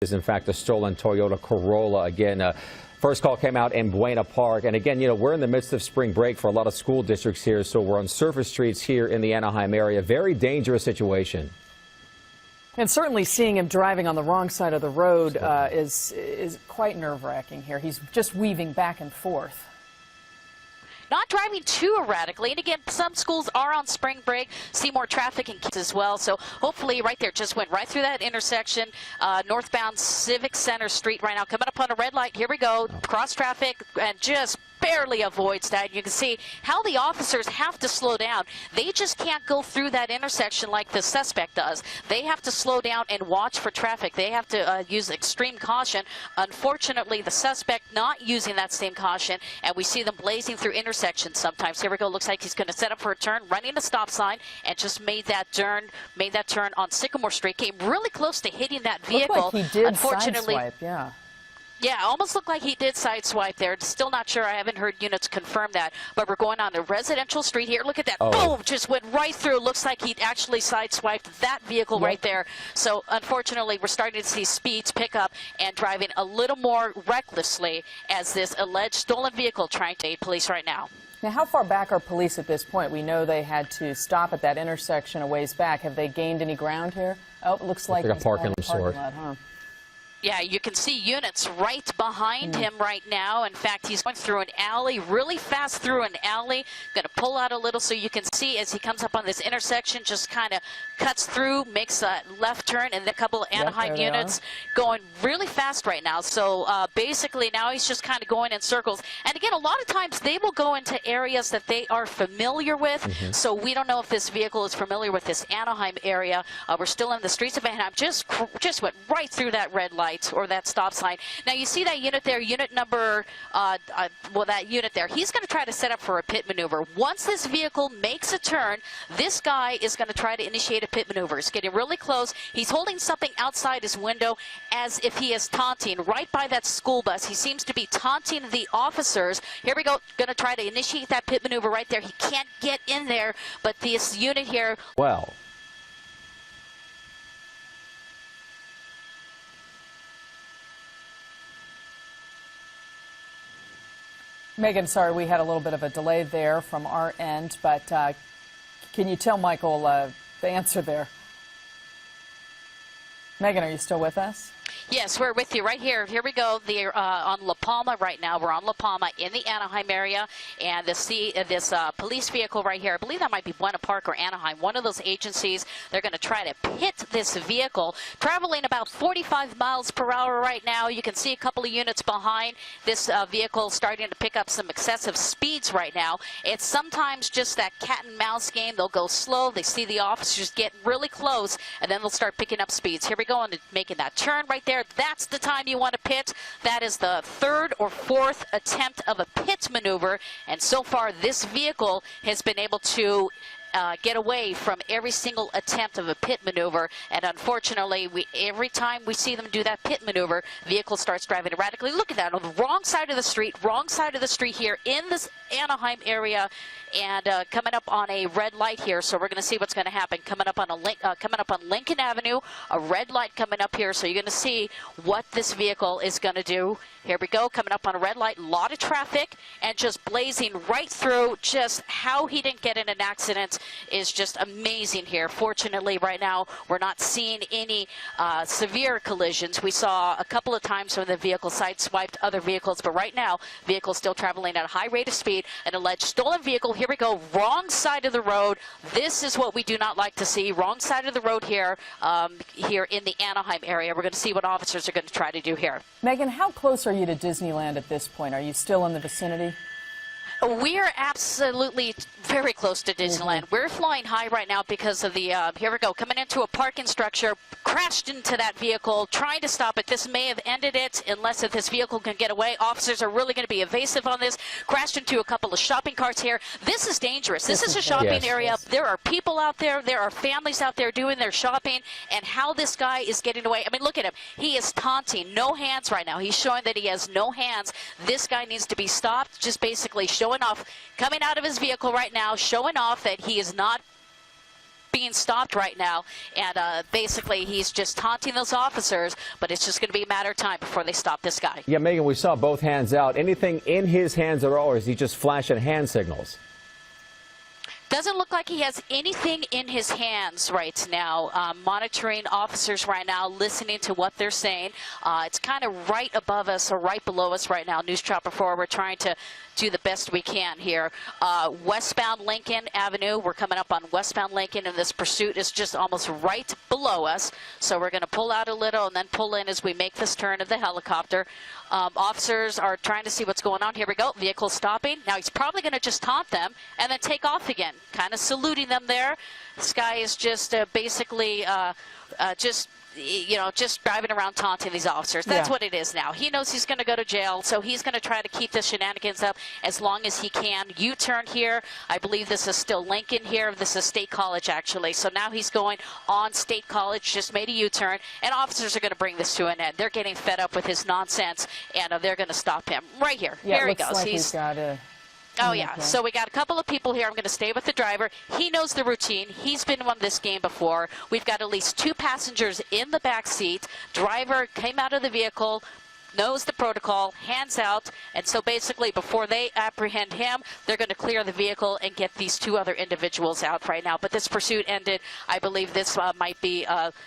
Is in fact a stolen Toyota Corolla. Again, first call came out in Buena Park. And again, we're in the midst of spring break for a lot of school districts here. So we're on surface streets here in the Anaheim area. Very dangerous situation. And certainly seeing him driving on the wrong side of the road is quite nerve-wracking here. He's just weaving back and forth. Not driving too erratically. And again, some schools are on spring break, see more traffic and kids as well. So hopefully right there, just went right through that intersection, northbound Civic Center Street right now. Coming up on a red light. Here we go. Cross traffic and just barely avoids that. You can see how the officers have to slow down. They just can't go through that intersection like the suspect does. They have to slow down and watch for traffic. They have to use extreme caution. Unfortunately, the suspect not using that same caution, and we see them blazing through intersections sometimes. Here we go. Looks like he's going to set up for a turn, running a stop sign, and just made that turn on Sycamore Street. Came really close to hitting that vehicle. Looked like he did Unfortunately, sideswipe, yeah. Yeah, almost looked like he did sideswipe there. Still not sure. I haven't heard units confirm that. But we're going on a residential street here. Look at that. Boom! Just went right through. Looks like he actually sideswiped that vehicle right there. So, unfortunately, we're starting to see speeds pick up and driving a little more recklessly as this alleged stolen vehicle trying to aid police right now. Now, how far back are police at this point? We know they had to stop at that intersection a ways back. Have they gained any ground here? Oh, it looks like a parking lot, huh? Yeah, you can see units right behind him right now. In fact, he's going through an alley, really fast through an alley. Going to pull out a little so you can see as he comes up on this intersection, just kind of cuts through, makes a left turn, and a couple of Anaheim units going really fast right now. So basically now he's just kind of going in circles. And again, a lot of times they will go into areas that they are familiar with. So we don't know if this vehicle is familiar with this Anaheim area. We're still in the streets of Anaheim. Just went right through that red light or that stop sign. Now you see that unit there, unit number, that unit there, he's going to try to set up for a pit maneuver. Once this vehicle makes a turn, this guy is going to try to initiate a pit maneuver. He's getting really close. He's holding something outside his window as if he is taunting right by that school bus. He seems to be taunting the officers. Here we go, going to try to initiate that pit maneuver right there. He can't get in there, but this unit here. Well. Megan, sorry, we had a little bit of a delay there from our end, but can you tell Michael the answer there? Megan, are you still with us? Yes, we're with you right here. Here we go. They're on La Palma right now. We're on La Palma in the Anaheim area. And this police vehicle right here, I believe that might be Buena Park or Anaheim, one of those agencies. They're going to try to pit this vehicle, traveling about 45 miles per hour right now. You can see a couple of units behind this vehicle starting to pick up some excessive speeds right now. It's sometimes just that cat and mouse game. They'll go slow. They see the officers get really close, and then they'll start picking up speeds. Here we go, and making that turn right there. That's the time you want to pit. That is the third or fourth attempt of a pit maneuver, and so far this vehicle has been able to get away from every single attempt of a pit maneuver. And unfortunately, every time we see them do that pit maneuver, vehicle starts driving erratically. Look at that, on the wrong side of the street here in this Anaheim area, and coming up on a red light here. So we're going to see what's going to happen. Coming up on Lincoln Avenue, a red light coming up here. So you're going to see what this vehicle is going to do. Here we go, coming up on a red light, a lot of traffic, and just blazing right through. Just how he didn't get in an accident is just amazing here. Fortunately, right now, we're not seeing any severe collisions. We saw a couple of times when the vehicle sideswiped other vehicles, but right now, vehicle still traveling at a high rate of speed. An alleged stolen vehicle. Here we go, wrong side of the road. This is what we do not like to see. Wrong side of the road here, here in the Anaheim area. We're going to see what officers are going to try to do here. Megan, how close are you to Disneyland at this point? Are you still in the vicinity? We are absolutely very close to Disneyland. We're flying high right now because of the, here we go, coming into a parking structure, crashed into that vehicle, trying to stop it. This may have ended it unless if this vehicle can get away. Officers are really going to be evasive on this. Crashed into a couple of shopping carts here. This is dangerous. This is a shopping area. Yes. There are people out there. There are families out there doing their shopping. And how this guy is getting away. I mean, look at him. He is taunting. No hands right now. He's showing that he has no hands. This guy needs to be stopped. Just basically showing off, coming out of his vehicle right now, showing off that he is not being stopped right now, and basically he's just taunting those officers, but it's just going to be a matter of time before they stop this guy. Yeah, Megan, we saw both hands out. Anything in his hands at all, or is he just flashing hand signals? Doesn't look like he has anything in his hands right now. Monitoring officers right now, listening to what they're saying. It's kind of right above us or right below us right now. News Chopper 4, we're trying to do the best we can here. Westbound Lincoln Avenue, we're coming up on westbound Lincoln, and this pursuit is just almost right below us. So we're going to pull out a little and then pull in as we make this turn of the helicopter. Officers are trying to see what's going on. Here we go. Vehicle stopping. Now he's probably going to just taunt them and then take off again, kind of saluting them there. This guy is just basically just driving around taunting these officers. That's what it is now. He knows he's going to go to jail, so he's going to try to keep the shenanigans up as long as he can. U-turn here. I believe this is still Lincoln here. This is State College, actually. So now he's going on State College, just made a U-turn, and officers are going to bring this to an end. They're getting fed up with his nonsense, and they're going to stop him right here. Yeah, here he goes. Like he's got a... Oh, yeah. So we got a couple of people here. I'm going to stay with the driver. He knows the routine. He's been on this game before. We've got at least 2 passengers in the back seat. Driver came out of the vehicle, knows the protocol, hands out, and so basically before they apprehend him, they're going to clear the vehicle and get these 2 other individuals out right now. But this pursuit ended. I believe this might be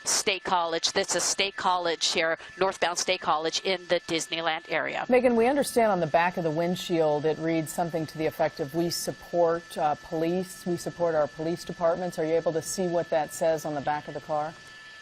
State College. This is State College here, northbound State College in the Disneyland area. Megan, we understand on the back of the windshield it reads something to the effect of "We support police, we support our police departments." Are you able to see what that says on the back of the car?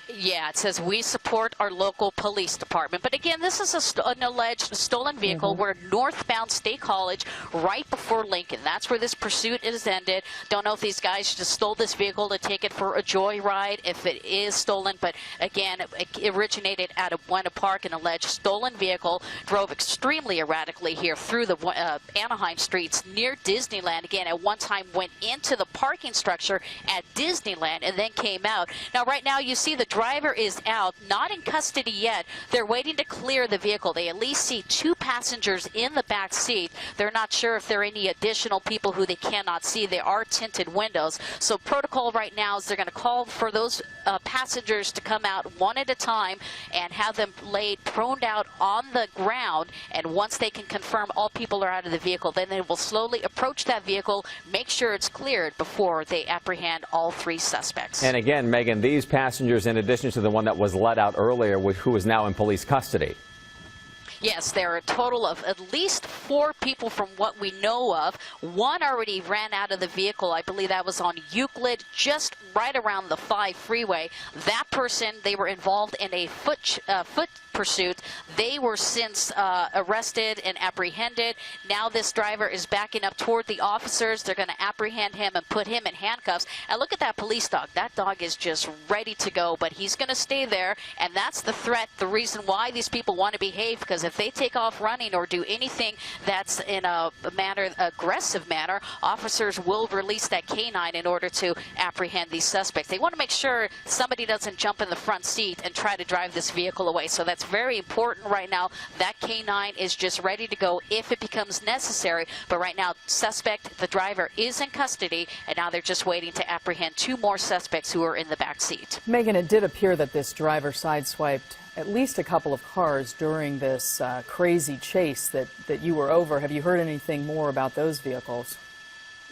Yeah, it says we support our local police department. But again, this is an alleged stolen vehicle. We're northbound State College right before Lincoln. That's where this pursuit is ended. Don't know if these guys just stole this vehicle to take it for a joyride, if it is stolen. But again, it originated out of Buena Park, an alleged stolen vehicle, drove extremely erratically here through the Anaheim streets near Disneyland. Again, at one time went into the parking structure at Disneyland and then came out. Now, right now, you see the driver is out, not in custody yet. They're waiting to clear the vehicle. They at least see 2 passengers in the back seat. They're not sure if there are any additional people who they cannot see. There are tinted windows. So protocol right now is they're going to call for those passengers to come out one at a time and have them laid prone out on the ground. And once they can confirm all people are out of the vehicle, then they will slowly approach that vehicle, make sure it's cleared before they apprehend all 3 suspects. And again, Megan, these passengers, in addition to the one that was let out earlier, who is now in police custody. Yes, there are a total of at least 4 people from what we know of. 1 already ran out of the vehicle. I believe that was on Euclid, just right around the 5 freeway. That person, they were involved in a foot pursuit. They were since arrested and apprehended. Now this driver is backing up toward the officers. They're going to apprehend him and put him in handcuffs. And look at that police dog. That dog is just ready to go, but he's going to stay there. And that's the threat, the reason why these people want to behave, because if they take off running or do anything that's in a aggressive manner, officers will release that canine in order to apprehend these suspects. They want to make sure somebody doesn't jump in the front seat and try to drive this vehicle away. So that's very important right now. That canine is just ready to go if it becomes necessary. But right now, suspect, the driver, is in custody, and now they're just waiting to apprehend 2 more suspects who are in the back seat. Megan, it did appear that this driver sideswiped at least a couple of cars during this crazy chase that you were over. Have you heard anything more about those vehicles?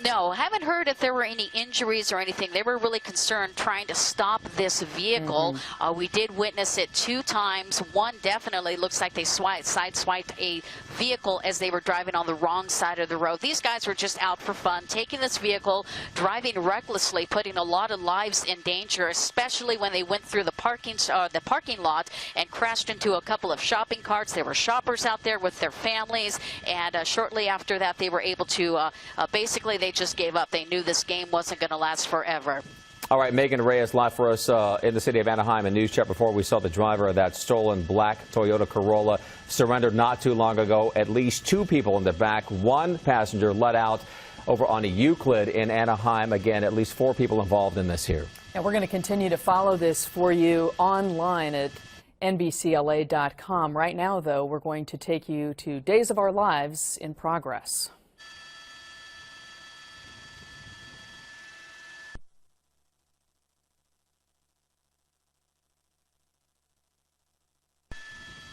No, haven't heard if there were any injuries or anything. They were really concerned trying to stop this vehicle. We did witness it 2 times. One definitely looks like they sideswiped a vehicle as they were driving on the wrong side of the road. These guys were just out for fun, taking this vehicle, driving recklessly, putting a lot of lives in danger, especially when they went through the parking lot and crashed into a couple of shopping carts. There were shoppers out there with their families, and shortly after that, they were able to basically they just gave up. They knew this game wasn't going to last forever. All right, Megan Reyes live for us in the city of Anaheim. And News Chat before we saw the driver of that stolen black Toyota Corolla surrendered not too long ago. At least 2 people in the back, 1 passenger let out over on a Euclid in Anaheim. Again, at least 4 people involved in this here. And we're going to continue to follow this for you online at NBCLA.com. Right now, though, we're going to take you to Days of Our Lives in Progress.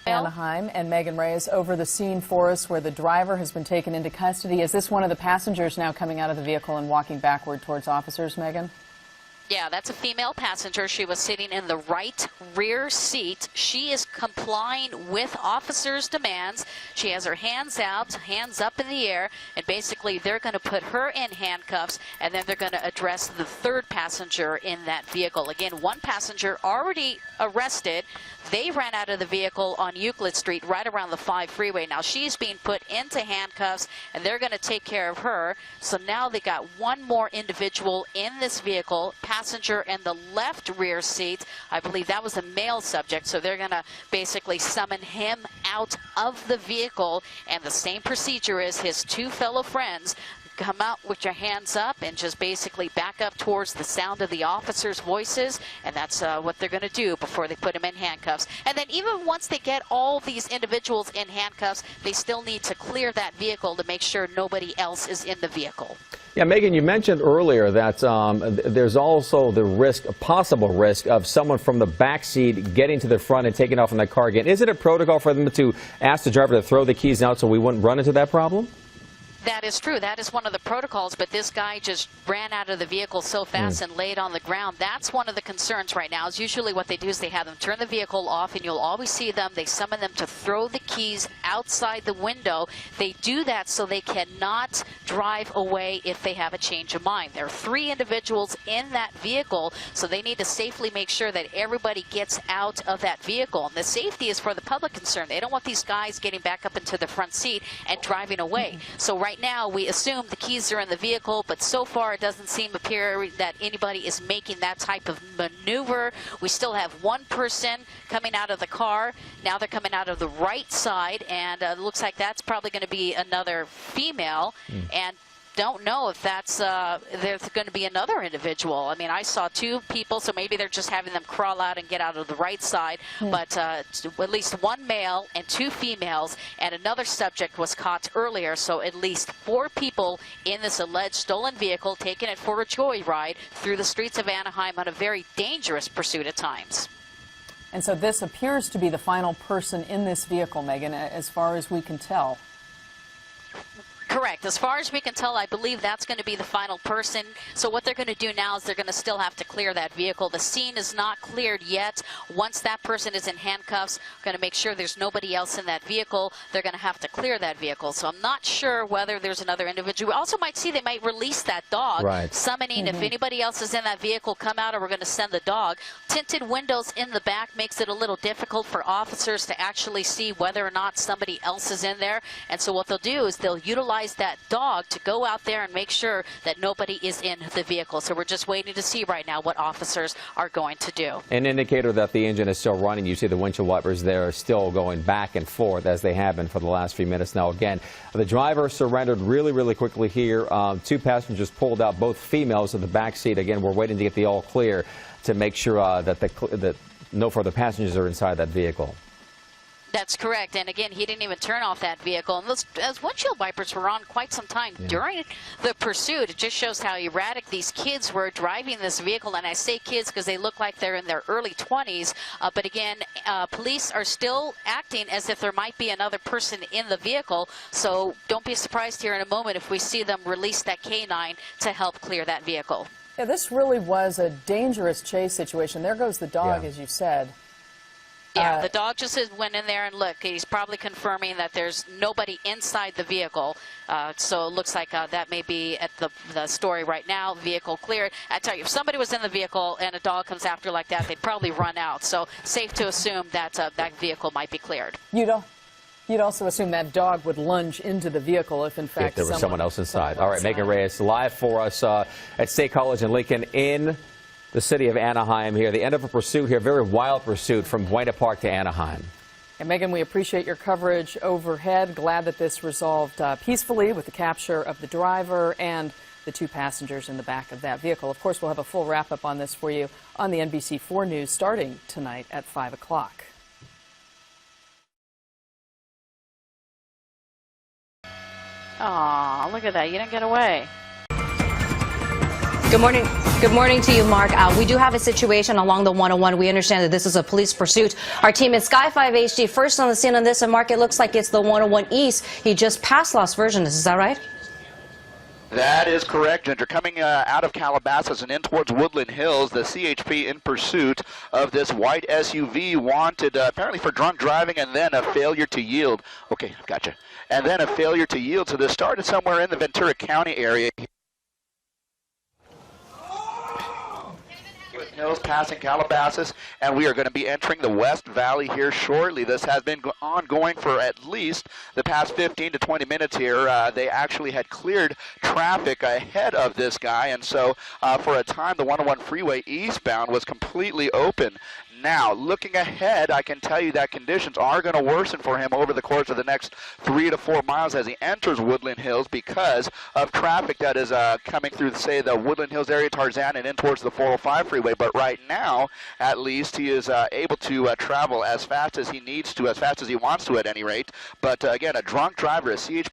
Anaheim, and Megan Reyes over the scene for us where the driver has been taken into custody. Is this one of the passengers now coming out of the vehicle and walking backward towards officers, Megan? Yeah, that's a female passenger. She was sitting in the right rear seat. She is complying with officers' demands. She has her hands out, hands up in the air, and basically they're going to put her in handcuffs, and then they're going to address the third passenger in that vehicle. Again, one passenger already arrested. They ran out of the vehicle on Euclid Street right around the 5 freeway. Now she's being put into handcuffs, and they're going to take care of her. So now they got one more individual in this vehicle, passenger in the left rear seat. I believe that was a male subject, so they're going to basically summon him out of the vehicle, and the same procedure is his two fellow friends come out with your hands up and just basically back up towards the sound of the officers' voices, and that's what they're going to do before they put him in handcuffs. And then even once they get all these individuals in handcuffs, they still need to clear that vehicle to make sure nobody else is in the vehicle. Yeah, Megan, you mentioned earlier that there's also the risk, a possible risk, of someone from the back seat getting to the front and taking off in that car again. Is it a protocol for them to ask the driver to throw the keys out so we wouldn't run into that problem? That is true. That is one of the protocols, but this guy just ran out of the vehicle so fast and laid on the ground. That's one of the concerns right now. Is usually what they do is they have them turn the vehicle off, and you'll always see them. They summon them to throw the keys outside the window. They do that so they cannot drive away if they have a change of mind. There are 3 individuals in that vehicle, so they need to safely make sure that everybody gets out of that vehicle. And the safety is for the public concern. They don't want these guys getting back up into the front seat and driving away. So right now, we assume the keys are in the vehicle, but so far it doesn't appear that anybody is making that type of maneuver. We still have one person coming out of the car. Now they're coming out of the right side, and it looks like that's probably going to be another female. And don't know if that's there's going to be another individual. I mean, I saw 2 people, so maybe they're just having them crawl out and get out of the right side. But at least 1 male and 2 females, and another subject was caught earlier. So at least 4 people in this alleged stolen vehicle, taking it for a joyride through the streets of Anaheim on a very dangerous pursuit at times. And so this appears to be the final person in this vehicle, Megan, as far as we can tell. Correct. As far as we can tell, I believe that's going to be the final person. So what they're going to do now is they're going to still have to clear that vehicle. The scene is not cleared yet. Once that person is in handcuffs, we're going to make sure there's nobody else in that vehicle. They're going to have to clear that vehicle. So I'm not sure whether there's another individual. We also might see they might release that dog, summoning if anybody else is in that vehicle, come out, or we're going to send the dog. Tinted windows in the back makes it a little difficult for officers to actually see whether or not somebody else is in there. And so what they'll do is they'll utilize that dog to go out there and make sure that nobody is in the vehicle. So we're just waiting to see right now what officers are going to do. An indicator that the engine is still running. You see the windshield wipers there still going back and forth as they have been for the last few minutes now. Again, the driver surrendered really quickly here. 2 passengers pulled out, both females in the back seat. Again, we're waiting to get the all clear to make sure that no further passengers are inside that vehicle. That's correct. And again, he didn't even turn off that vehicle. And those windshield wipers were on quite some time during the pursuit. It just shows how erratic these kids were driving this vehicle. And I say kids because they look like they're in their early 20s. But again, police are still acting as if there might be another person in the vehicle. So don't be surprised here in a moment if we see them release that K9 to help clear that vehicle. Yeah, this really was a dangerous chase situation. There goes the dog, as you said. Yeah, the dog just went in there and look. He's probably confirming that there's nobody inside the vehicle. So it looks like that may be at the story right now. Vehicle cleared. I tell you, if somebody was in the vehicle and a dog comes after like that, they'd probably run out. So safe to assume that that vehicle might be cleared. You'd also assume that dog would lunge into the vehicle if, in fact, there was someone else inside. All right, Megan Reyes live for us at State College in Lincoln in the city of Anaheim here. The end of a pursuit here, very wild pursuit from Buena Park to Anaheim. And Megan, we appreciate your coverage overhead. Glad that this resolved peacefully with the capture of the driver and the 2 passengers in the back of that vehicle. Of course, we'll have a full wrap-up on this for you on the NBC4 News starting tonight at 5 o'clock. Aw, look at that. You didn't get away. Good morning. Good morning to you, Mark. We do have a situation along the 101. We understand that this is a police pursuit. Our team at Sky 5 HD first on the scene on this, and Mark, it looks like it's the 101 East. He just passed Las Virgenes. Is that right? That is correct, Ginger. Coming out of Calabasas and in towards Woodland Hills, the CHP in pursuit of this white SUV wanted apparently for drunk driving and then a failure to yield. Okay, gotcha. And then a failure to yield. So this started somewhere in the Ventura County area. Hills passing Calabasas, and we are going to be entering the West Valley here shortly. This has been ongoing for at least the past 15 to 20 minutes here. They actually had cleared traffic ahead of this guy, and so for a time the 101 freeway eastbound was completely open. Now, looking ahead, I can tell you that conditions are going to worsen for him over the course of the next 3 to 4 miles as he enters Woodland Hills because of traffic that is coming through, say, the Woodland Hills area, Tarzan, and in towards the 405 freeway. But right now, at least, he is able to travel as fast as he needs to, as fast as he wants to at any rate. But again, a drunk driver, a CHP